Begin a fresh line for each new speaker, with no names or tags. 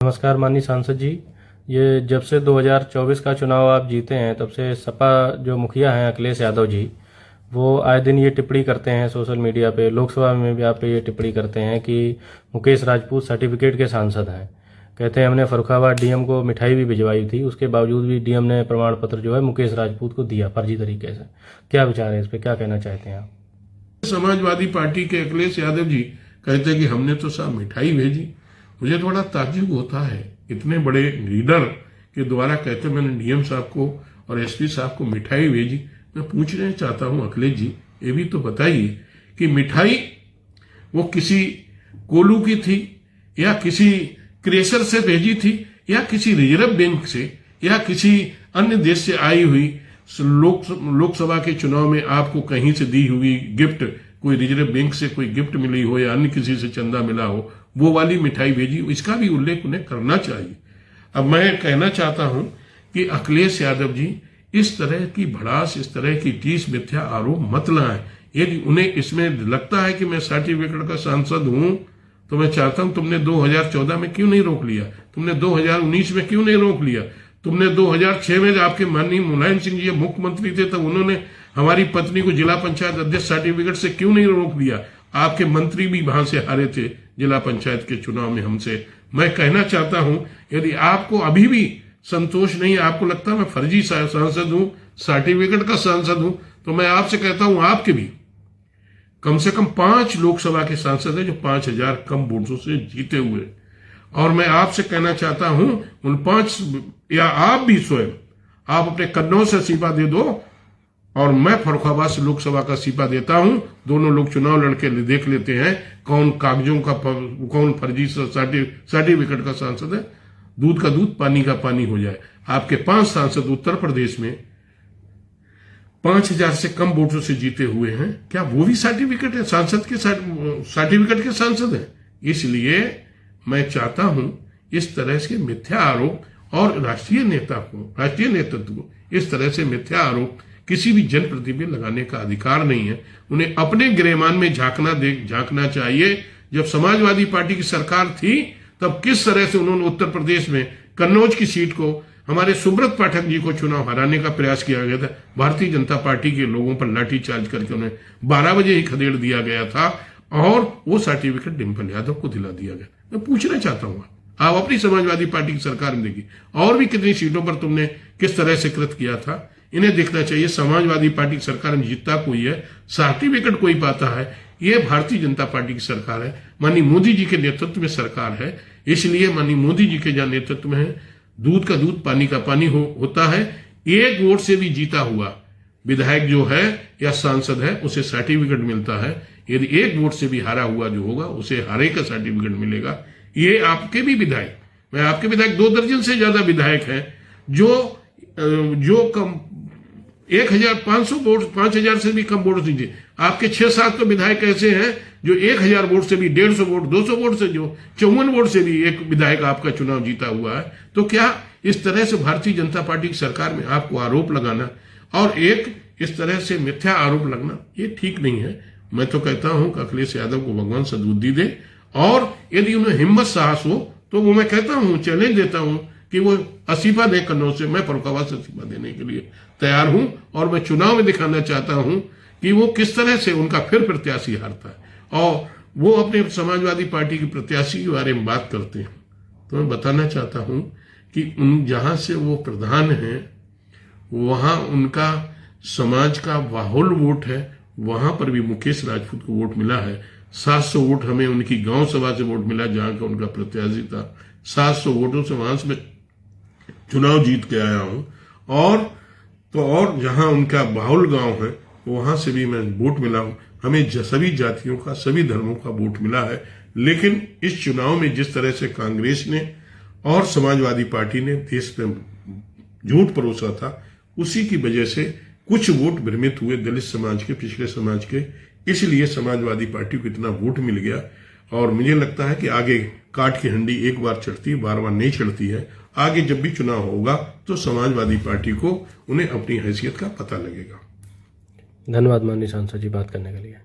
नमस्कार माननीय सांसद जी। ये जब से 2024 का चुनाव आप जीते हैं तब से सपा जो मुखिया हैं अखिलेश यादव जी, वो आए दिन ये टिप्पणी करते हैं सोशल मीडिया पे, लोकसभा में भी आप पे ये टिप्पणी करते हैं कि मुकेश राजपूत सर्टिफिकेट के सांसद हैं। कहते हैं हमने फर्रुखाबाद डीएम को मिठाई भी भिजवाई थी, उसके बावजूद भी डीएम ने प्रमाण पत्र जो है मुकेश राजपूत को दिया फर्जी तरीके से। क्या विचार है इस पर, क्या कहना चाहते हैं आप?
समाजवादी पार्टी के अखिलेश यादव जी कहते हैं कि हमने तो साहब मिठाई भेजी। मुझे थोड़ा ताज्जुब होता है, इतने बड़े लीडर के द्वारा कहते मैंने डीएम साहब को और एसपी साहब को मिठाई भेजी। मैं पूछना चाहता हूं अखिलेश जी, ये भी तो बताइए कि मिठाई वो किसी कोलू की थी या किसी क्रेशर से भेजी थी या किसी रिजर्व बैंक से या किसी अन्य देश से आई हुई लोकसभा के चुनाव में आपको कहीं से दी हुई गिफ्ट, कोई रिजर्व बैंक से कोई गिफ्ट मिली हो या अन्य किसी से चंदा मिला हो, वो वाली मिठाई भेजी, इसका भी उल्लेख उन्हें करना चाहिए। अब मैं कहना चाहता हूं कि अखिलेश यादव जी इस तरह की भड़ास, इस तरह की टीस मिथ्या आरोप मत लाएं। यदि उन्हें इसमें लगता है कि मैं सर्टिफिकेट का सांसद हूं तो मैं चाहता हूं तुमने 2014 में क्यों नहीं रोक लिया, तुमने 2019 में क्यों नहीं रोक लिया, तुमने 2006 में आपके माननीय मुलायम सिंह जी मुख्यमंत्री थे तब उन्होंने हमारी पत्नी को जिला पंचायत अध्यक्ष सर्टिफिकेट से क्यों नहीं रोक दिया। आपके मंत्री भी वहां से हारे थे जिला पंचायत के चुनाव में हमसे। मैं कहना चाहता हूं यदि आपको अभी भी संतोष नहीं, आपको लगता है मैं फर्जी सांसद हूं, सर्टिफिकेट का सांसद हूं, तो मैं आपसे कहता हूं आपके भी कम से कम 5 लोकसभा के सांसद हैं जो 5000 कम वोटों से जीते हुए। और मैं आपसे कहना चाहता हूं उन 5 या आप भी स्वयं आप अपने कन्नौज से इस्तीफा दे दो और मैं फर्रुखाबाद से लोकसभा का इस्तीफा देता हूं। दोनों लोग चुनाव लड़के देख लेते हैं कौन कागजों का, कौन फर्जी सर्टिफिकेट का सांसद है। दूध का दूध पानी का पानी हो जाए। आपके 5 सांसद उत्तर प्रदेश में 5000 से कम वोटों से जीते हुए हैं, क्या वो भी सर्टिफिकेट है सांसद के सर्टिफिकेट के सांसद है? इसलिए मैं चाहता हूं इस तरह से मिथ्या आरोप और राष्ट्रीय नेतृत्व को इस तरह से मिथ्या आरोप किसी भी जनप्रतिनिधि पे लगाने का अधिकार नहीं है। उन्हें अपने गृहमान में झांकना चाहिए। जब समाजवादी पार्टी की सरकार थी तब किस तरह से उन्होंने उत्तर प्रदेश में कन्नौज की सीट को हमारे सुब्रत पाठक जी को चुनाव हराने का प्रयास किया गया था। भारतीय जनता पार्टी के लोगों पर लाठीचार्ज करके उन्हें 12 बजे ही खदेड़ दिया गया था और वो सर्टिफिकेट डिंपल यादव को दिला दिया गया। मैं पूछना चाहता हूं आप अपनी समाजवादी पार्टी की सरकार में देखिए और भी कितनी सीटों पर तुमने किस तरह से कृत किया था, इन्हें देखना चाहिए। समाजवादी पार्टी की सरकार में जीतता कोई है, सर्टिफिकेट कोई पाता है। ये भारतीय जनता पार्टी की सरकार है, माननीय मोदी जी के नेतृत्व में सरकार है। इसलिए माननीय मोदी जी के जहां नेतृत्व में है, दूध का दूध पानी का पानी होता है। 1 वोट से भी जीता हुआ विधायक जो है या सांसद है उसे सर्टिफिकेट मिलता है। यदि 1 वोट से भी हारा हुआ जो होगा उसे हारे का सर्टिफिकेट मिलेगा। ये आपके भी विधायक, मैं आपके विधायक 2 दर्जन से ज्यादा विधायक हैं जो कम 1500 वोट, 5000 से भी कम वोट दीजिए। आपके 6-7 तो विधायक ऐसे हैं जो 1000 वोट से भी, 150 वोट, 200 वोट से, जो 54 वोट से भी एक विधायक आपका चुनाव जीता हुआ है। तो क्या इस तरह से भारतीय जनता पार्टी की सरकार में आपको आरोप लगाना और एक इस तरह से मिथ्या आरोप लगना ये ठीक नहीं है। मैं तो कहता हूं कि अखिलेश यादव को भगवान सद्बुद्धि दे और यदि उन्हें हिम्मत साहस हो तो वो मैं कहता हूं, चैलेंज देता हूं कि वो इस्तीफा दें कन्नौज से। मैं फर्रुखाबाद से इस्तीफा देने के लिए तैयार हूं और मैं चुनाव में दिखाना चाहता हूं कि वो किस तरह से उनका फिर प्रत्याशी हारता है और वो अपने समाजवादी पार्टी के प्रत्याशी के बारे में बात करते हैं। तो मैं बताना चाहता हूं कि जहां से वो प्रधान हैं वहां उनका समाज का बाहुल वोट है, वहां पर भी मुकेश राजपूत को वोट मिला है। 700 वोट हमें उनकी गांव सभा से वोट मिला जहां का उनका प्रत्याशी था। 700 वोटों से वहां से मैं चुनाव जीत के आया हूं और जहां उनका बाहुल गांव है वहां से भी मैं वोट मिला हूं। हमें सभी जातियों का, सभी धर्मों का वोट मिला है। लेकिन इस चुनाव में जिस तरह से कांग्रेस ने और समाजवादी पार्टी ने देश में झूठ परोसा था, उसी की वजह से कुछ वोट भ्रमित हुए दलित समाज के, पिछड़े समाज के। इसलिए समाजवादी पार्टी को इतना वोट मिल गया और मुझे लगता है कि आगे काट की हंडी एक बार चढ़ती है, बार बार नहीं चढ़ती है। आगे जब भी चुनाव होगा तो समाजवादी पार्टी को उन्हें अपनी हैसियत का पता लगेगा।
धन्यवाद माननीय सांसद जी बात करने के लिए।